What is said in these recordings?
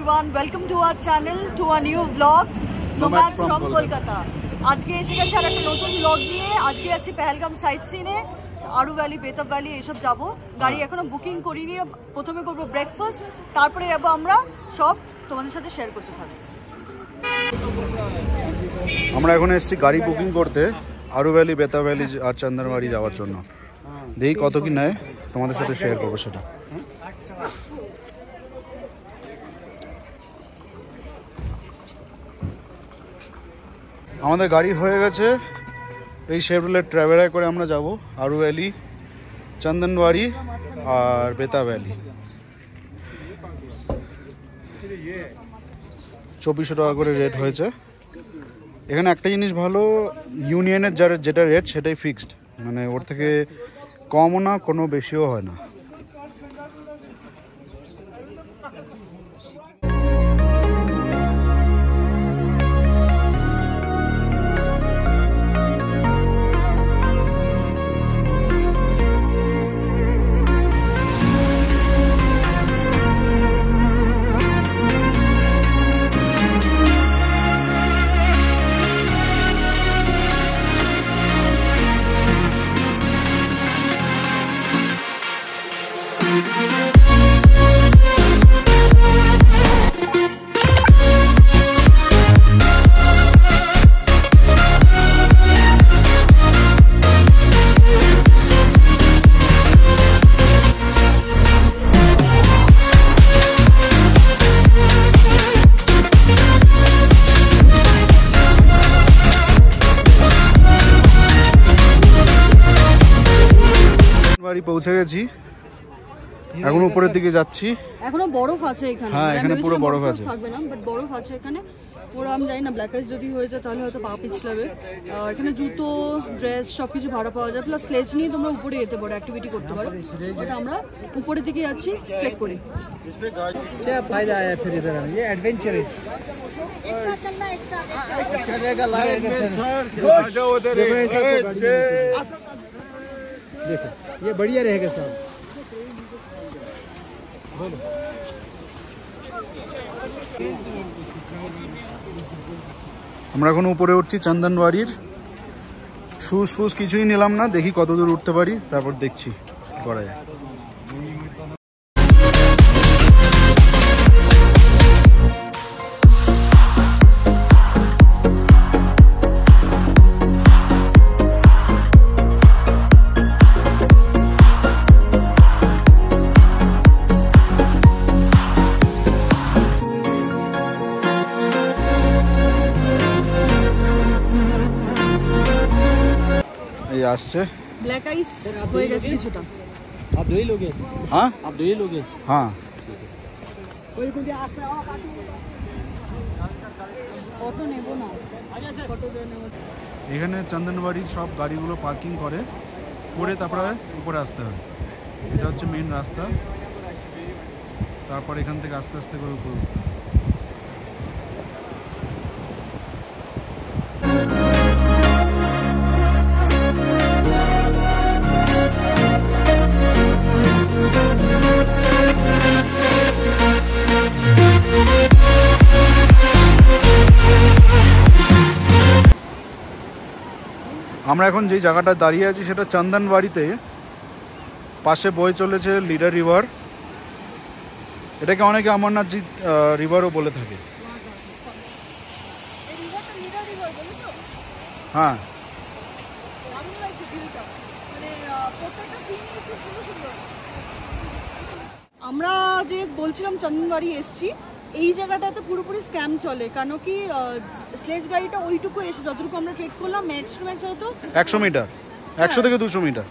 everyone, welcome to our channel, to a new vlog, Nomads from Kolkata. আজকে এসে গেছি আর একটা নতুন vlog নিয়ে। আজকে যাচ্ছি পেহেলগাম সাইট সিনে, আরু ভ্যালি, বেতাব ভ্যালি এসব যাব। গাড়ি এখনো বুকিং করিনি। প্রথমে করব ব্রেকফাস্ট, তারপরে যাব আমরা সব তোমাদের সাথে শেয়ার করতে থাকব। আমরা এখন এসেছি গাড়ি বুকিং করতে আরু ভ্যালি, বেতাব ভ্যালি আর চন্দনবাড়ি যাওয়ার জন্য। দেখি কত কি নেয়, তোমাদের সাথে শেয়ার করবো সেটা। আমাদের গাড়ি হয়ে গেছে। এই শেভরলেট ট্রাভেলার করে আমরা যাব আরু ভ্যালি, চন্দনবাড়ি আর বেতাব ভ্যালি। 2400 টাকা করে রেট হয়েছে। এখানে একটা জিনিস ভালো, ইউনিয়নের যেটা রেট সেটাই ফিক্সড, মানে ওর থেকে কমও না, কোনো বেশিও হয় না। বাড়ি পৌঁছে গেছি, এখন উপরের দিকে যাচ্ছি। এখনো বরফ আছে এখানে। হ্যাঁ, এখানে পুরো বরফ আছে। থাকবে না, বাট বরফ আছে এখানে পুরো। আমি জানি না, ব্ল্যাক আইস যদি হয়ে যায় তাহলে হয়তো পা পিছলাবে। এখানে জুতো, ড্রেস সবকিছু ভাড়া পাওয়া যায়, প্লাস স্লেজ নিয়ে তোমরা উপরে যেতে পারো, অ্যাক্টিভিটি করতে পারো। বাট আমরা উপরের দিকে যাচ্ছি, চেক করি। क्या फायदा है फिर इधर आने? ये एडवेंचर है। चलेगा लाएगा सर, आ जाओ उधर। देखो ये बढ़िया रहेगा साहब। আমরা এখন উপরে উঠছি চন্দনবাড়ির। শুজ ফুজ কিছুই নিলাম না, দেখি কত দূর উঠতে পারি, তারপর দেখছি কি করা যায়। আসছে ব্ল্যাক আইস হয়ে গেছে কিছুটা। आप दो ही लोग हैं? हाँ, आप दो ही लोग हैं? हाँ। অটো নেব না, অটো নেব। এখানে চন্দনবাড়ির সব গাড়িগুলো পার্কিং করে তারপরে উপরে আসতে হয়। এটা হচ্ছে মেন রাস্তা, তারপর এখান থেকে আস্তে আস্তে করে উপরে উঠতে হয়। আমরা এখন যেই জায়গাটা দাঁড়িয়ে আছি সেটা চন্দনবাড়িতে, পাশে বয়ে চলেছে লিডার রিভার। এটাকে অনেকে অমরনাথজি রিভারও বলে থাকে। হ্যাঁ, আমরা যে বলছিলাম চন্দনবাড়ি এসছি, এই জায়গাটাতে পুরোপুরি স্ক্যাম চলে। কেন কি স্লেজ গাড়িটা ওইটুকু এসে যতটুকু আমরা ট্রেড করলাম, ম্যাক্স টু ম্যাক্স হয়তো 100 মিটার, 100 থেকে 200 মিটার।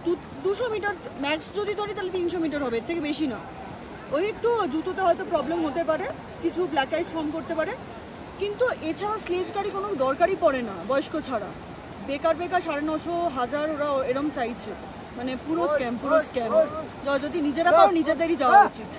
200 মিটার ম্যাক্স যদি ধরি তাহলে 300 মিটার হবে, এর থেকে বেশি না। ওই একটু জুতোতে হয়তো প্রবলেম হতে পারে, কিছু ব্ল্যাক আইস ফর্ম করতে পারে, কিন্তু এছাড়া স্লেজ গাড়ি কোনো দরকারই পড়ে না বয়স্ক ছাড়া। বেকার 900, 1000 ওরা এরম চাইছে, মানে পুরো স্ক্যাম। যদি নিজেরা পাও নিজেদেরই যাওয়া উচিত।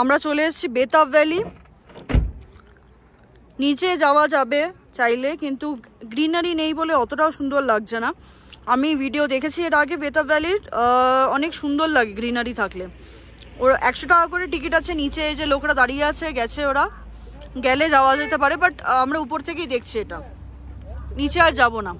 আমরা চলে এসেছি বেতাব ভ্যালি। নিচে যাওয়া যাবে চাইলে, কিন্তু গ্রিনারি নেই বলে অতটাও সুন্দর লাগছে না। আমি ভিডিও দেখেছি এর আগে বেতাব ভ্যালির, অনেক সুন্দর লাগে গ্রিনারি থাকলে। ওর 100 টাকা করে টিকিট আছে। নিচে যে লোকরা দাঁড়িয়ে আছে গেছে, ওরা গেলে যাওয়া যেতে পারে, বাট আমরা উপর থেকেই দেখছি এটা, নিচে আর যাব না।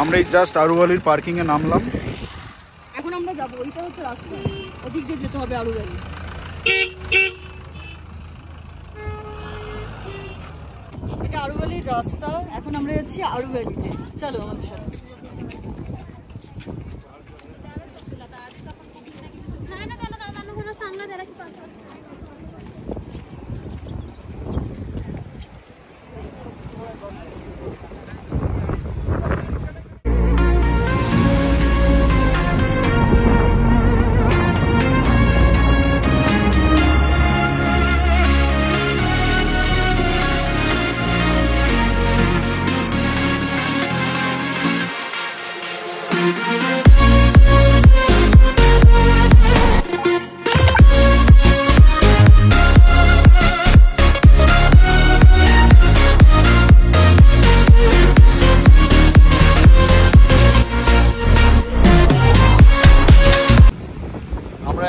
আমরা এই জাস্ট আরুভ্যালির পার্কিং এ নামলাম। এখন আমরা যাবো, ওইটা হচ্ছে রাস্তা, ওদিক দিয়ে যেতে হবে আরুভ্যালি। এটা আরুভ্যালির রাস্তা, এখন আমরা যাচ্ছি আরুভ্যালিতে। চলো আমাদের সাথে।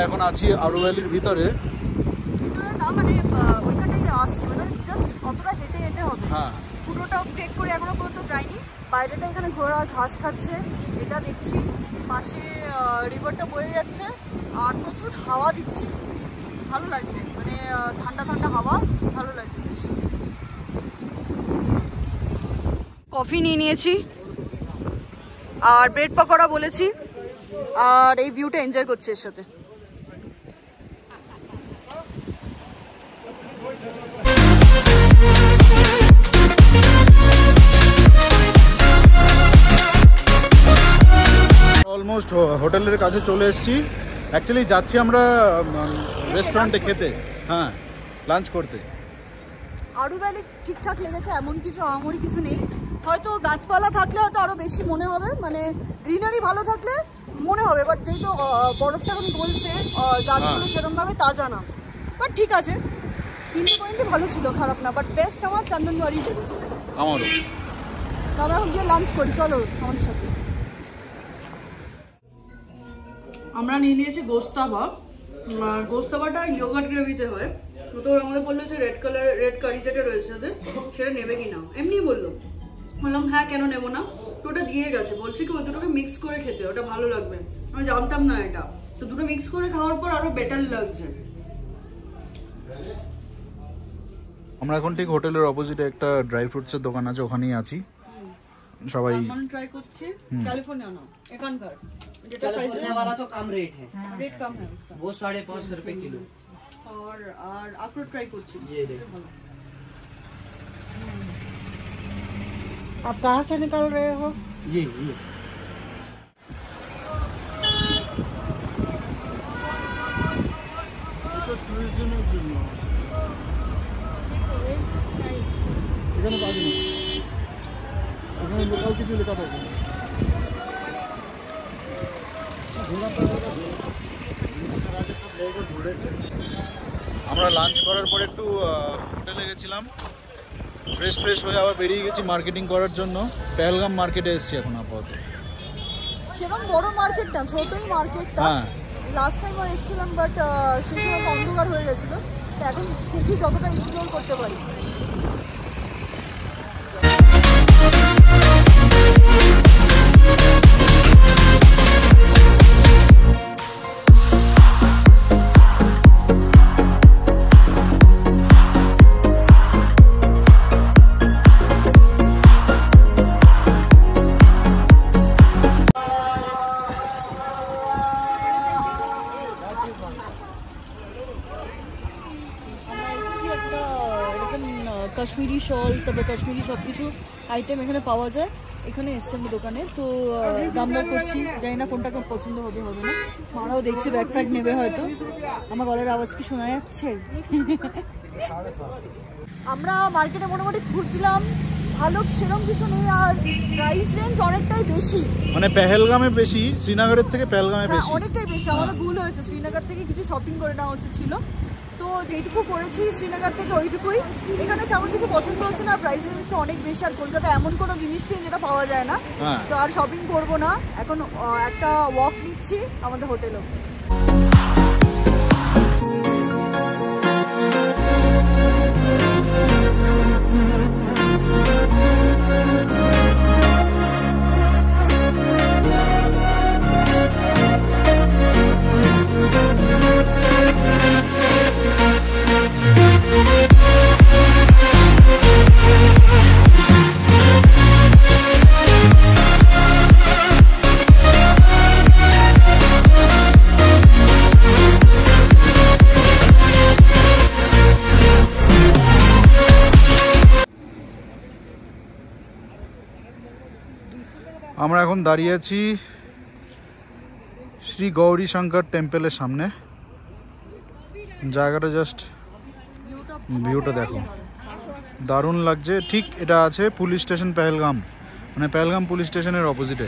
এখন আছি আরুভ্যালির ভিতরে না, মানে ওইখানটাই আসছে, মানে জাস্ট কতটা হেঁটে যেতে হবে। হ্যাঁ, পুরোটা ট্রেক করে এখনো পর্যন্ত যাইনি। বাইরেটা এখানে ঘোড়া ঘাস খাচ্ছে, এটা দেখছি। পাশে রিভারটা বয়ে যাচ্ছে আর প্রচুর হাওয়া দিচ্ছে, ভালো লাগছে, মানে ঠান্ডা ঠান্ডা হাওয়া, ভালো লাগছে বেশ। কফি নিয়ে নিয়েছি আর ব্রেড পকোড়া বলেছি, আর এই ভিউটা এনজয় করছি এর সাথে। অলমোস্ট হোটেলের কাছে চলে এসেছি। অ্যাকচুয়ালি যাচ্ছি আমরা রেস্টুরেন্টে খেতে, হ্যাঁ, লাঞ্চ করতে। আরুভ্যালি ঠিকঠাক লেগেছে, এমন কিছু আমারই কিছু নেই। হয়তো গাছপালা থাকলে হয়তো আরো বেশি মনে হবে, মানে গ্রিনারি ভালো থাকলে মনে হবে, বাট যেহেতু বরফটা এখন গলছে, গাছগুলো সেরকম ভাবে তাজা না। বাট ঠিক আছে, 3 পয়েন্টই ভালো ছিল, খারাপ না। বাট বেস্ট আমার চন্দনবাড়ি লেগেছে আমারও। আমরা এখন গিয়ে লাঞ্চ করি, চলো আমাদের সাথে। আমরা নিয়ে নিয়েছি গোস্তাবা। গোস্তাবাটা ইয়োগার্ট গ্রেভিতে হয়। তো আমাদের বললো যে রেড কারি যেটা রয়েছে ওদের, সেটা নেবে কি না, এমনি বললো। বললাম হ্যাঁ, কেন নেবো না। তো ওটা দিয়ে গেছে, বলছি কি ওই দুটোকে মিক্স করে খেতে, ওটা ভালো লাগবে। আমি জানতাম না এটা, তো দুটো মিক্স করে খাওয়ার পর আরো বেটার লাগছে। আমরা এখন ঠিক হোটেলের অপোজিটে একটা ড্রাই ফ্রুটসের দোকান আছে, ওখানেই আছি সবাই। আমি ট্রাই করছি ক্যালিফোর্নিয়া না, এখানকার যেটা कैलिफोर्निया वाला तो कम रेट है, रेट कम है उसका, वो 550 रुपए किलो। और अखरोट ट्राई করছি। ये देखो, आप कहाँ से निकल रहे हो? ये তো ট্যুরিজমের জন্য এখানে পাবি না, এখানে লোকাল কিছু লেখা থাকে। আমরা লাঞ্চ করার পর একটু হোটেলে গেছিলাম, ফ্রেশ হয়ে আবার বেরিয়ে গেছি মার্কেটিং করার জন্য। পেহেলগাম মার্কেটে এসেছি এখন আপাতত। সেরকম বড় মার্কেট না, ছোটই মার্কেটটা। হ্যাঁ, লাস্ট টাইমও এসেছিলাম, বাট সেই সময় অন্ধকার হয়ে গেছিলো। তো এখন দেখি যতটা এক্সপ্লোর করতে পারি। কাশ্মীরি শল, তারপরে কাশ্মীরি সব কিছু আইটেম এখানে পাওয়া যায়। এখানে এসছে আমি দোকানে, তো দামদার করছি, জানি না কোনটা কোন পছন্দ হবে হবে না। মারাও দেখছি ব্যাগ ফ্যাগ নেবে হয়তো। আমার গলার আওয়াজ কি শোনা যাচ্ছে? আমরা মার্কেটে মোটামুটি খুঁজলাম, ভালো সেরকম কিছু নেই, আর প্রাইস রেঞ্জ অনেকটাই বেশি। মানে পেহেলগামে বেশি, শ্রীনগরের থেকে পেহেলগামে বেশি, অনেকটাই বেশি। আমাদের ভুল হয়েছে, শ্রীনগর থেকে কিছু শপিং করে নেওয়া উচিত ছিল। তো যেটুকু করেছি শ্রীনগর থেকে ওইটুকুই। এখানে তেমন কিছু পছন্দ হচ্ছে না, প্রাইস রেঞ্জটা অনেক বেশি। আর কলকাতায় এমন কোনো জিনিস নেই যেটা পাওয়া যায় না। তো আর শপিং করবো না, এখন একটা ওয়াক নিচ্ছি আমাদের হোটেলে। আমরা এখন দাঁড়িয়ে আছি শ্রী গৌরী শঙ্কর টেম্পলের সামনে। জায়গাটা জাস্ট ভিউটা দেখো, দারুণ লাগছে। ঠিক এটা আছে পুলিশ স্টেশন পেহেলগাম, মানে পেহেলগাম পুলিশ স্টেশনের অপোজিটে।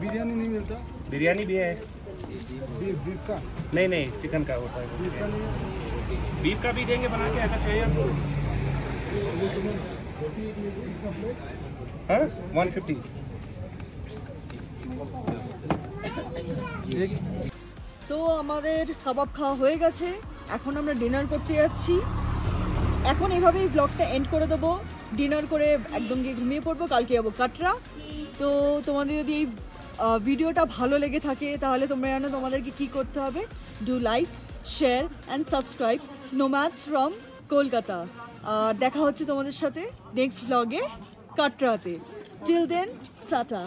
बिरयानी नहीं मिलता? बिरयानी भी है। बीफ का? नहीं चिकन का होता है। बीफ का भी देंगे बना के, ऐसा चाहिए आपको? हाँ 150। তো আমাদের কাবাব খাওয়া হয়ে গেছে, এখন আমরা ডিনার করতে যাচ্ছি। এখন এভাবেই ব্লগটা এন্ড করে দেবো। ডিনার করে একদম গিয়ে ঘুমিয়ে পড়বো, কালকে যাবো কাটরা। তো তোমাদের যদি এই ভিডিওটা ভালো লেগে থাকে তাহলে তোমরা জানো তোমাদেরকে কী করতে হবে। Do like, share and subscribe nomads from Kolkata. আর দেখা হচ্ছে তোমাদের সাথে নেক্সট ব্লগে কাটরাতে। Till then, tata.